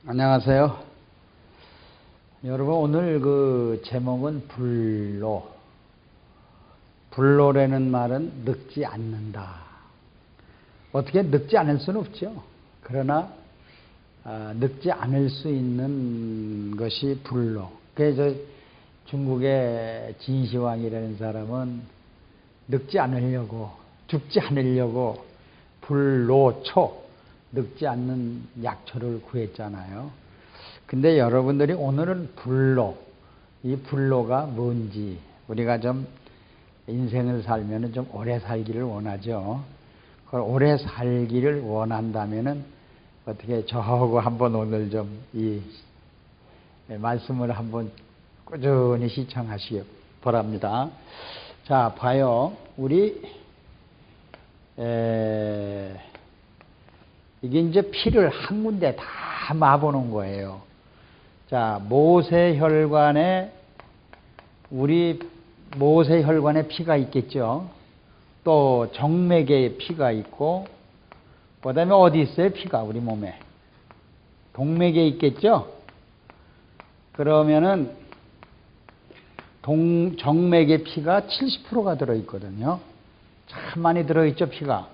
안녕하세요. 여러분, 오늘 그 제목은 불로. 불로라는 말은 늙지 않는다. 어떻게 늙지 않을 수는 없죠. 그러나 늙지 않을 수 있는 것이 불로. 그래서 중국의 진시황이라는 사람은 늙지 않으려고, 죽지 않으려고 불로초, 늙지 않는 약초를 구했잖아요. 근데 여러분들이 오늘은 불로, 이 불로가 뭔지, 우리가 좀 인생을 살면은 좀 오래 살기를 원하죠. 그 오래 살기를 원한다면은 어떻게 저하고 한번 오늘 좀 이 말씀을 한번 꾸준히 시청하시기 바랍니다. 자, 봐요. 우리 이게 이제 피를 한 군데 다 마보는 거예요. 자, 모세혈관에, 우리 모세혈관에 피가 있겠죠. 또 정맥에 피가 있고, 그 다음에 어디 있어요? 피가 우리 몸에 동맥에 있겠죠. 그러면은 정맥에 피가 70%가 들어있거든요. 참 많이 들어있죠, 피가.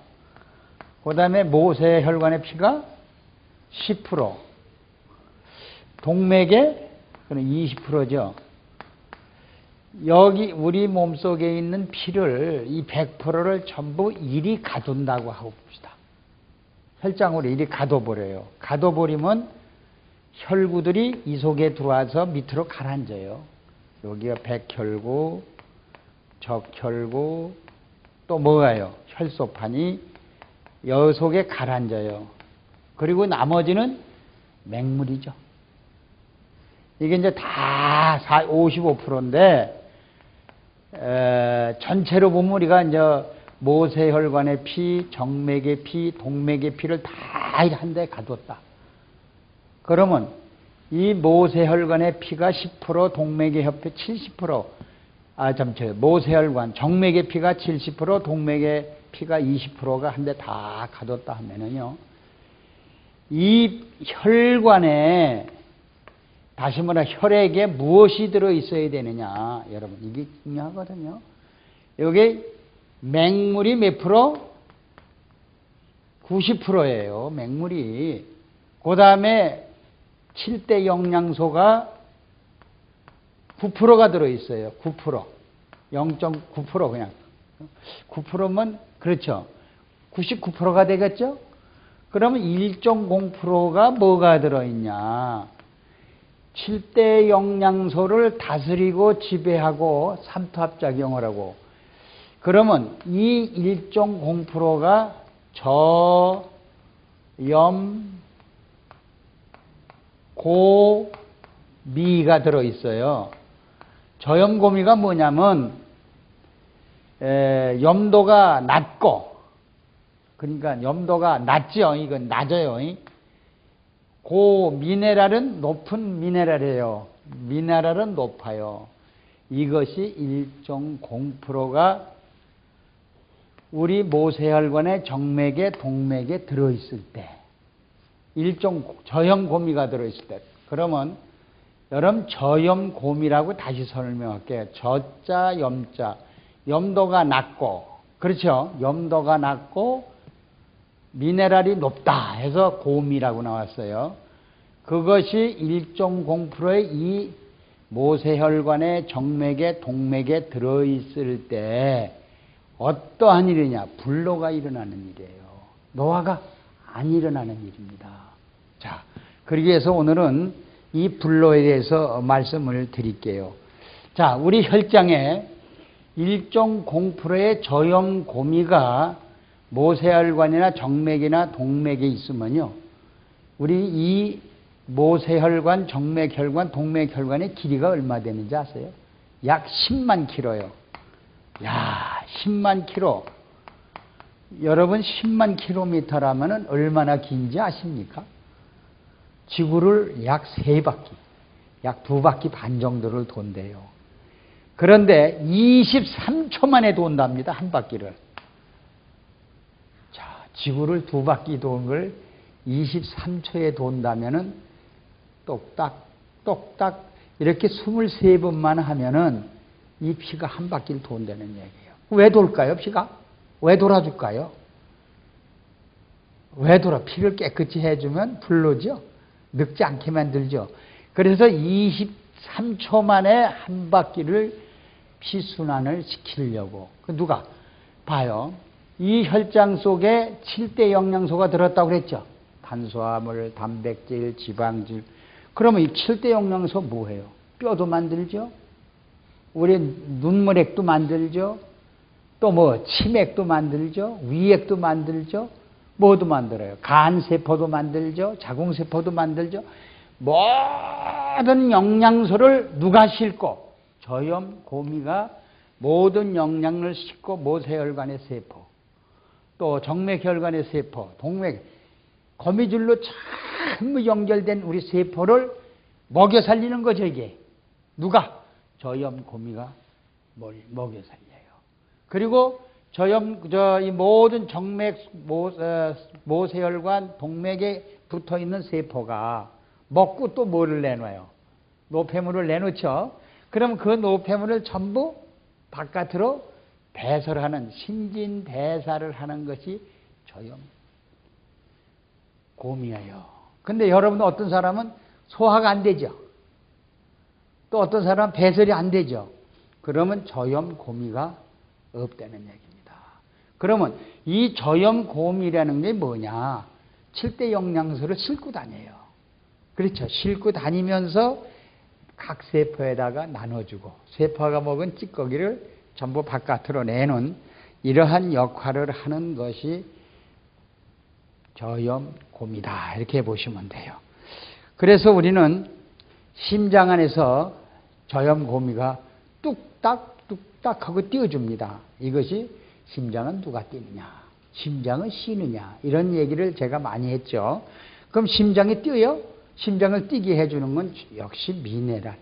그 다음에 모세혈관의 피가 10%, 동맥에 20%죠. 여기 우리 몸속에 있는 피를, 이 100%를 전부 이리 가둔다고 하고 봅시다. 혈장으로 이리 가둬버려요. 가둬버리면 혈구들이 이 속에 들어와서 밑으로 가라앉아요. 여기가 백혈구, 적혈구, 또 뭐가요? 혈소판이 여 속에 가라앉아요. 그리고 나머지는 맹물이죠. 이게 이제 다 55%인데, 전체로 보면 우리가 이제 모세혈관의 피, 정맥의 피, 동맥의 피를 다 한 데 가뒀다. 그러면 이 모세혈관의 피가 10%, 동맥의 혈피 70%, 모세혈관, 정맥의 피가 70%, 동맥의 피가 20%가 한 데 다 가뒀다 하면은요, 이 혈관에, 다시 말해 혈액에 무엇이 들어 있어야 되느냐, 여러분, 이게 중요하거든요. 여기 맹물이 몇 프로? 90%예요, 맹물이. 그 다음에 7대 영양소가 9%가 들어있어요. 9%. 0.9% 그냥. 9%면, 그렇죠. 99%가 되겠죠? 그러면 1.0%가 뭐가 들어있냐. 7대 영양소를 다스리고 지배하고 삼투압작용을 하고, 그러면 이 1.0%가 저염, 고미가 들어있어요. 저염고미가 뭐냐면, 염도가 낮고, 그러니까 염도가 낮죠. 이건 낮아요. 미네랄은 높은 미네랄이에요. 미네랄은 높아요. 이것이 1.0%가 우리 모세혈관의 정맥에, 동맥에 들어있을 때, 저염고미가 들어있을 때, 그러면 여러분 저염고미라고 다시 설명할게요. 저자, 염자. 염도가 낮고, 그렇죠? 염도가 낮고 미네랄이 높다 해서 고미라고 나왔어요. 그것이 1.0%의 이 모세혈관의 정맥에, 동맥에 들어있을 때 어떠한 일이냐? 불로가 일어나는 일이에요. 노화가 안 일어나는 일입니다. 자, 그러기 위해서 오늘은 이 불로에 대해서 말씀을 드릴게요. 자, 우리 혈장에 1.0%의 저염고미가 모세혈관이나 정맥이나 동맥에 있으면요, 우리 이 모세혈관, 정맥혈관, 동맥혈관의 길이가 얼마 되는지 아세요? 약 10만 킬로요. 야, 10만 킬로. 여러분 10만 킬로미터라면 얼마나 긴지 아십니까? 지구를 약 3바퀴, 약 2바퀴 반 정도를 돈대요. 그런데 23초 만에 돈답니다, 한 바퀴를. 자, 지구를 2바퀴 도는 걸 23초에 돈다면은 똑딱, 똑딱 이렇게 23번만 하면은 이 피가 한 바퀴를 돈다는 얘기예요. 왜 돌까요, 피가? 왜 돌아줄까요? 왜 돌아? 피를 깨끗이 해주면 불로죠. 늙지 않게 만들죠. 그래서 23초 만에 한 바퀴를 피순환을 시키려고. 누가? 봐요. 이 혈장 속에 7대 영양소가 들었다고 그랬죠. 탄수화물, 단백질, 지방질. 그러면 이 7대 영양소 뭐예요? 뼈도 만들죠. 우리 눈물액도 만들죠. 또 뭐 치맥도 만들죠. 위액도 만들죠. 뭐도 만들어요. 간세포도 만들죠. 자궁세포도 만들죠. 모든 영양소를 누가 싣고? 저염고미가 모든 영양을 싣고 모세혈관의 세포, 또 정맥혈관의 세포, 동맥, 거미줄로 전부 연결된 우리 세포를 먹여 살리는 거죠, 이게. 누가? 저염고미가 먹여 살려요. 그리고 이 모든 정맥, 모세혈관, 동맥에 붙어 있는 세포가 먹고 또 뭐를 내놔요? 노폐물을 내놓죠. 그럼 그 노폐물을 전부 바깥으로 배설하는, 신진대사를 하는 것이 저염고미예요. 근데 여러분, 어떤 사람은 소화가 안 되죠. 또 어떤 사람은 배설이 안 되죠. 그러면 저염고미가 없다는 얘기입니다. 그러면 이 저염고미라는 게 뭐냐? 7대 영양소를 싣고 다녀요. 그렇죠. 싣고 다니면서 각 세포에다가 나눠주고, 세포가 먹은 찌꺼기를 전부 바깥으로 내는 이러한 역할을 하는 것이 저염고미다, 이렇게 보시면 돼요. 그래서 우리는 심장 안에서 저염고미가 뚝딱 하고 띄워줍니다. 이것이 심장은 누가 뛰느냐, 심장은 쉬느냐, 이런 얘기를 제가 많이 했죠. 그럼 심장이 뛰어요? 심장을 뛰게 해주는 건 역시 미네랄,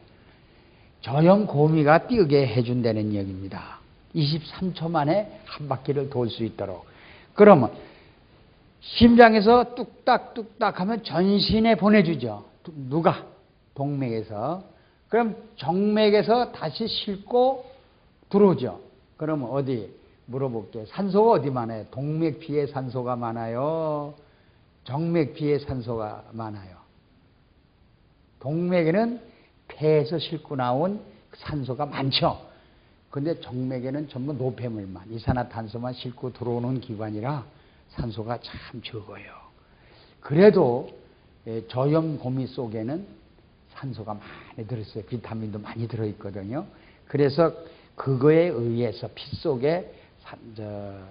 저염고미가 뛰게 해준다는 얘기입니다. 23초 만에 한 바퀴를 돌 수 있도록. 그러면 심장에서 뚝딱 하면 전신에 보내주죠. 누가? 동맥에서. 그럼 정맥에서 다시 싣고 들어오죠. 그러면 어디? 물어볼게요. 산소가 어디 많아요? 동맥피에 산소가 많아요? 정맥피에 산소가 많아요? 동맥에는 폐에서 싣고 나온 산소가 많죠. 근데 정맥에는 전부 노폐물만, 이산화탄소만 싣고 들어오는 기관이라 산소가 참 적어요. 그래도 저염고미 속에는 산소가 많이 들어있어요. 비타민도 많이 들어있거든요. 그래서 그거에 의해서 피 속에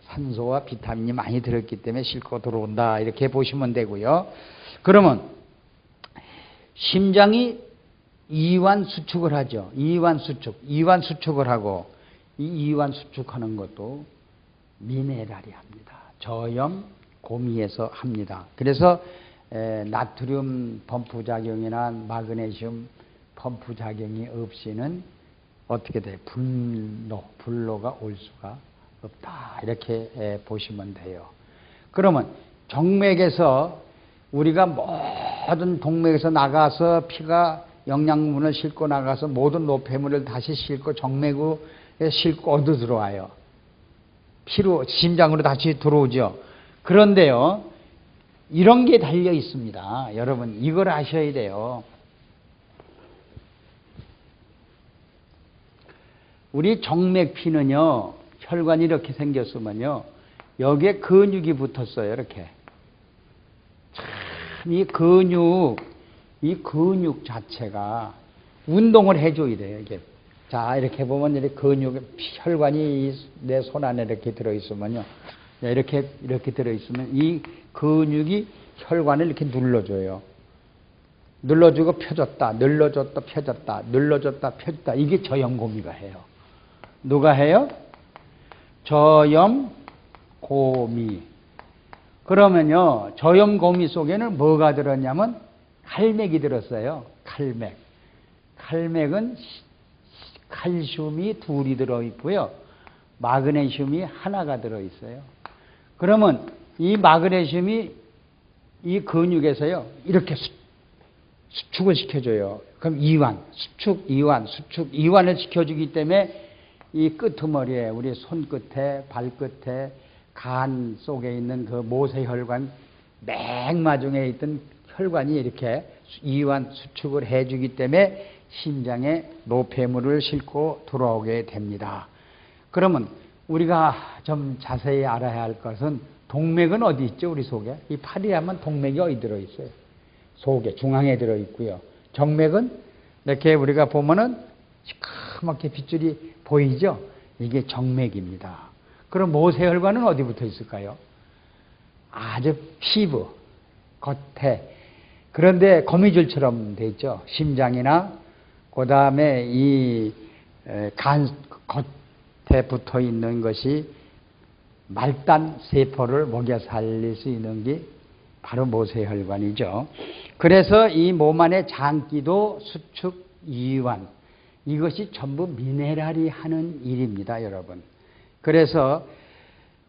산소와 비타민이 많이 들어있기 때문에 싣고 들어온다, 이렇게 보시면 되고요. 그러면 심장이 이완 수축을 하죠. 이완 수축을 하고, 이 이완 수축하는 것도 미네랄이 합니다. 저염고미에서 합니다. 그래서 나트륨 펌프 작용이나 마그네슘 펌프 작용이 없이는 어떻게 돼요? 불로가 올 수가 없다, 이렇게 보시면 돼요. 그러면 정맥에서 우리가 모든 동맥에서 나가서 피가 영양분을 싣고 나가서 모든 노폐물을 다시 싣고 정맥에 싣고 어디 들어와요? 피로, 심장으로 다시 들어오죠. 그런데요, 이런 게 달려 있습니다. 여러분, 이걸 아셔야 돼요. 우리 정맥피는요, 혈관이 이렇게 생겼으면요, 여기에 근육이 붙었어요. 이렇게. 참, 이 근육 자체가 운동을 해줘야 돼요. 이게. 자, 이렇게 보면 이렇게 혈관이 내 손 안에 이렇게 들어있으면요, 이렇게 들어있으면 이 근육이 혈관을 이렇게 눌러줘요. 눌러주고 펴줬다, 눌러줬다, 펴줬다, 눌러줬다, 펴줬다. 이게 저염고미가 해요. 누가 해요? 저염고미. 그러면요, 저염고미 속에는 뭐가 들었냐면 칼맥이 들었어요. 칼맥은 칼슘이 2이 들어있고요, 마그네슘이 1가 들어있어요. 그러면 이 마그네슘이 이 근육에서요, 이렇게 수축을 시켜줘요. 그럼 이완, 수축, 이완, 수축, 이완을 시켜주기 때문에 이 끄트머리에, 우리 손끝에, 발끝에, 간 속에 있는 그 모세혈관, 맥마 중에 있던 혈관이 이렇게 이완, 수축을 해주기 때문에 심장에 노폐물을 싣고 들어오게 됩니다. 그러면 우리가 좀 자세히 알아야 할 것은 동맥은 어디 있죠? 우리 속에. 이 팔이 하면 동맥이 어디 들어있어요? 속에, 중앙에 들어있고요. 정맥은 이렇게 우리가 보면은 시커멓게 빗줄이 보이죠? 이게 정맥입니다. 그럼 모세혈관은 어디 붙어 있을까요? 아주 피부, 겉에. 그런데 거미줄처럼 돼 있죠. 심장이나 그 다음에 이 간 겉에 붙어 있는 것이 말단 세포를 먹여 살릴 수 있는 게 바로 모세혈관이죠. 그래서 이 몸 안의 장기도 수축, 이완, 이것이 전부 미네랄이 하는 일입니다, 여러분. 그래서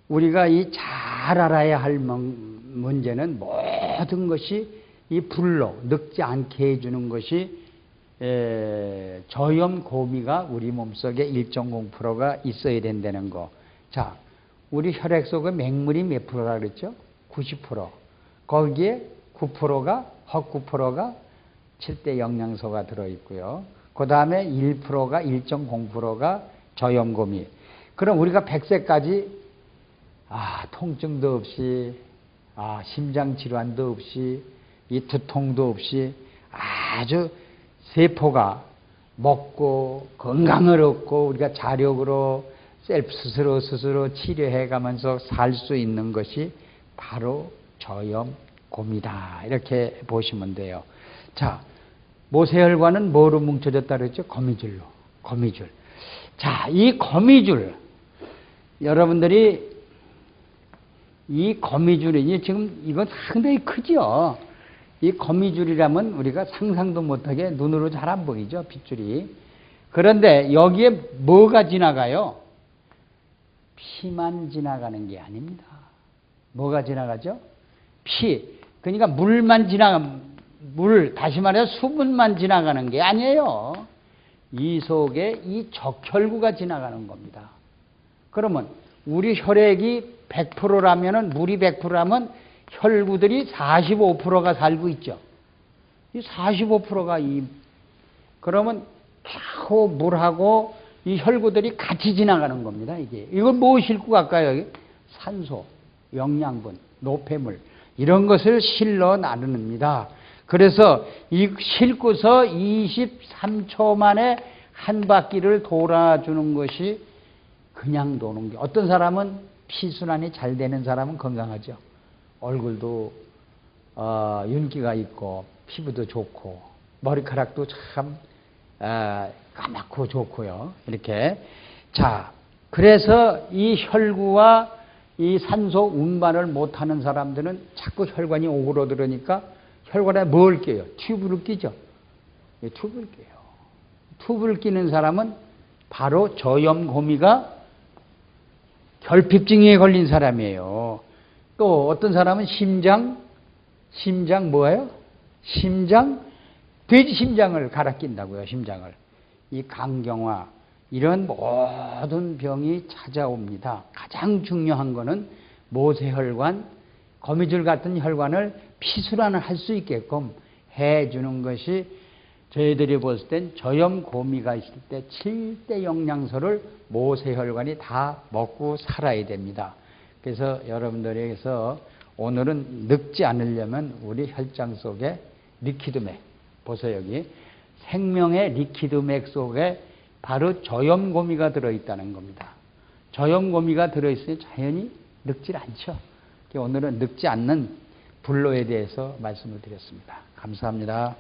우리가 이 잘 알아야 할 문제는 모든 것이 이 불로 늙지 않게 해주는 것이 저염고미가 우리 몸속에 1.0%가 있어야 된다는 거. 자, 우리 혈액 속에 맥물이 몇 프로라 그랬죠? 90%. 거기에 9%가 헛 9%가 7대 영양소가 들어있고요. 그 다음에 1%가 1.0%가 저염고미. 그럼 우리가 100세까지 통증도 없이 심장 질환도 없이 이 두통도 없이 아주 세포가 먹고 건강을 얻고 우리가 자력으로 셀프 스스로 치료해 가면서 살 수 있는 것이 바로 저염고미다. 이렇게 보시면 돼요. 자, 모세혈관은 뭐로 뭉쳐졌다 그랬죠? 거미줄로. 거미줄. 자, 이 거미줄. 여러분들이 이 거미줄이 지금 이건 상당히 크죠? 이 거미줄이라면 우리가 상상도 못하게 눈으로 잘 안 보이죠? 빗줄이. 그런데 여기에 뭐가 지나가요? 피만 지나가는 게 아닙니다. 뭐가 지나가죠? 피. 그러니까 물만 다시 말해서 수분만 지나가는 게 아니에요. 이 속에 이 적혈구가 지나가는 겁니다. 그러면 우리 혈액이 100%라면은 물이 100%라면 혈구들이 45%가 살고 있죠. 이 45%가 그러면 겨우 물하고 이 혈구들이 같이 지나가는 겁니다. 이걸 뭐 싣고 갈까요? 산소, 영양분, 노폐물 이런 것을 실러 나눕니다. 그래서 이 싣고서 23초 만에 한 바퀴를 돌아주는 것이 그냥 도는 게, 어떤 사람은 피순환이 잘 되는 사람은 건강하죠. 얼굴도 윤기가 있고 피부도 좋고 머리카락도 참 까맣고 좋고요. 이렇게. 자, 그래서 이 혈구와 이 산소 운반을 못하는 사람들은 자꾸 혈관이 오그러들으니까 혈관에 뭘 끼요? 튜브를 끼죠. 튜브를 끼요. 튜브를 끼는 사람은 바로 저염고미가 결핍증에 걸린 사람이에요. 또 어떤 사람은 심장 뭐예요? 돼지 심장을 갈아 낀다고요. 심장을. 이 간경화 이런 모든 병이 찾아옵니다. 가장 중요한 거는 모세혈관, 거미줄 같은 혈관을 피순환을 할 수 있게끔 해주는 것이 저희들이 봤을 땐 저염고미가 있을 때 7대 영양소를 모세혈관이 다 먹고 살아야 됩니다. 그래서 여러분들에게서 오늘은 늙지 않으려면 우리 혈장 속에 리퀴드맥, 보세요. 여기 생명의 리퀴드맥 속에 바로 저염고미가 들어있다는 겁니다. 저염고미가 들어있으니 자연히 늙질 않죠. 오늘은 늙지 않는 불로에 대해서 말씀을 드렸습니다. 감사합니다.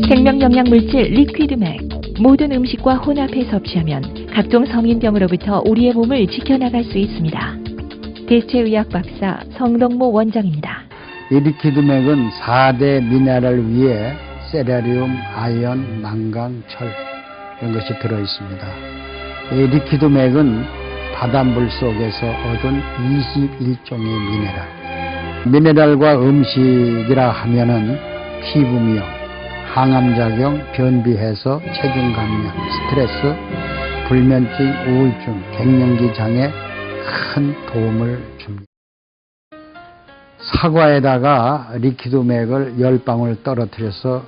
생명영양물질 리퀴드맥. 모든 음식과 혼합해 섭취하면 각종 성인병으로부터 우리의 몸을 지켜나갈 수 있습니다. 대체의학 박사 성덕모 원장입니다. 이 리퀴드맥은 4대 미네랄 위에 세라리움, 아연, 망강, 철 이런 것이 들어있습니다. 이 리퀴드맥은 바닷물 속에서 얻은 21종의 미네랄과 음식이라 하면은 피부미용, 항암작용, 변비해소, 체중 감량, 스트레스, 불면증, 우울증, 갱년기 장애 큰 도움을 줍니다. 사과에다가 리퀴드맥을 10방울 떨어뜨려서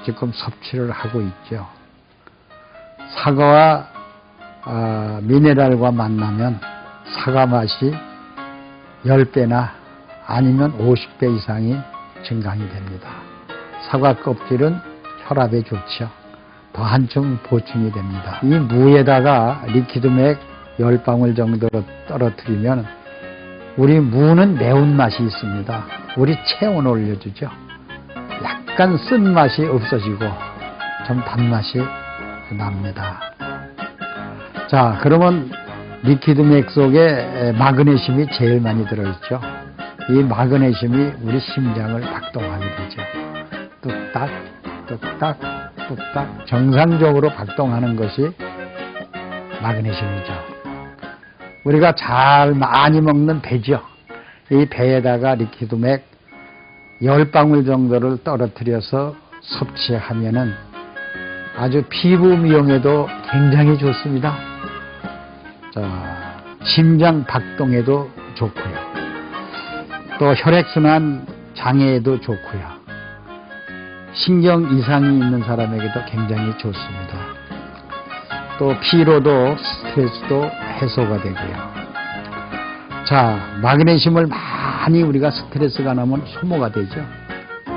지금 섭취를 하고 있죠. 사과와 미네랄과 만나면 사과 맛이 10배나 아니면 50배 이상이 증강이 됩니다. 사과 껍질은 혈압에 좋죠. 더 한층 보충이 됩니다. 이 무에다가 리퀴드맥 10방울 정도 떨어뜨리면 우리 무는 매운맛이 있습니다. 우리 체온 올려주죠. 약간 쓴맛이 없어지고 좀 단맛이 납니다. 자, 그러면 리퀴드맥 속에 마그네슘이 제일 많이 들어있죠. 이 마그네슘이 우리 심장을 박동하게 되죠. 뚝딱 뚝딱 뚝딱 정상적으로 박동하는 것이 마그네슘이죠. 우리가 잘 많이 먹는 배죠. 이 배에다가 리퀴드맥 10방울 정도를 떨어뜨려서 섭취하면은 아주 피부 미용에도 굉장히 좋습니다. 자, 심장 박동에도 좋고요. 또 혈액순환 장애에도 좋고요. 신경 이상이 있는 사람에게도 굉장히 좋습니다. 또 피로도 스트레스도 해소가 되고요. 자, 마그네슘을 많이 우리가 스트레스가 나면 소모가 되죠.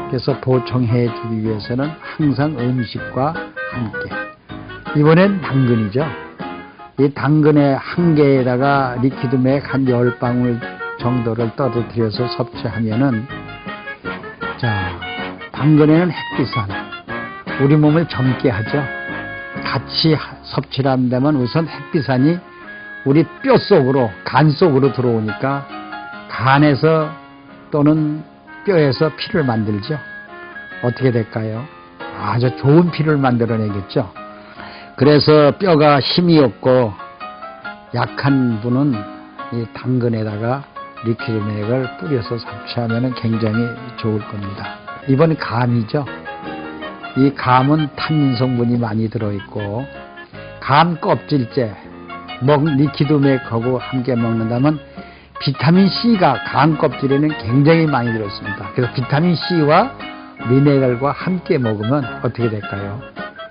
그래서 보충해 주기 위해서는 항상 음식과 함께. 이번엔 당근이죠. 이 당근의 한 개에다가 리퀴드맥 한 10방울 정도를 떨어뜨려서 섭취하면은, 자, 당근에는 햇빛산, 우리 몸을 젊게 하죠. 같이 섭취를 한다면 우선 햇빛산이 우리 뼈 속으로, 간 속으로 들어오니까 간에서 또는 뼈에서 피를 만들죠. 어떻게 될까요? 아주 좋은 피를 만들어내겠죠. 그래서 뼈가 힘이 없고 약한 분은 이 당근에다가 리퀴드맥을 뿌려서 섭취하면 굉장히 좋을 겁니다. 이번 감이죠. 이 감은 탄닌 성분이 많이 들어있고, 감 껍질째 리퀴드맥하고 함께 먹는다면 비타민C가 감 껍질에는 굉장히 많이 들어있습니다. 그래서 비타민C와 미네랄과 함께 먹으면 어떻게 될까요?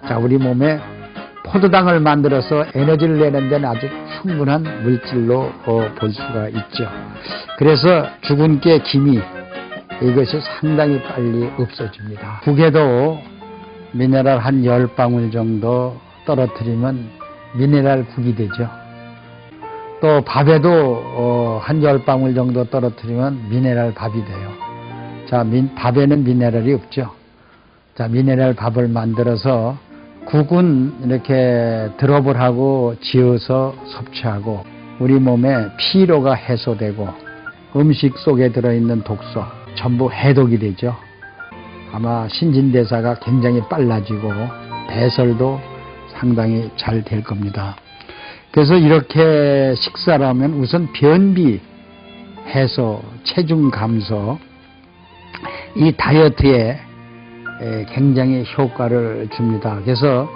자, 우리 몸에 포도당을 만들어서 에너지를 내는 데는 아주 충분한 물질로 볼 수가 있죠. 그래서 죽은 깨 기미, 이것이 상당히 빨리 없어집니다. 국에도 미네랄 한 10방울 정도 떨어뜨리면 미네랄 국이 되죠. 또 밥에도 한 10방울 정도 떨어뜨리면 미네랄 밥이 돼요. 자, 밥에는 미네랄이 없죠. 자, 미네랄 밥을 만들어서 국은 이렇게 드롭을 하고 지어서 섭취하고 우리 몸에 피로가 해소되고 음식 속에 들어있는 독소 전부 해독이 되죠. 아마 신진대사가 굉장히 빨라지고 배설도 상당히 잘 될 겁니다. 그래서 이렇게 식사를 하면 우선 변비 해소, 체중 감소, 이 다이어트에 굉장히 효과를 줍니다. 그래서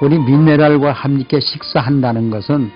우리 미네랄과 함께 식사한다는 것은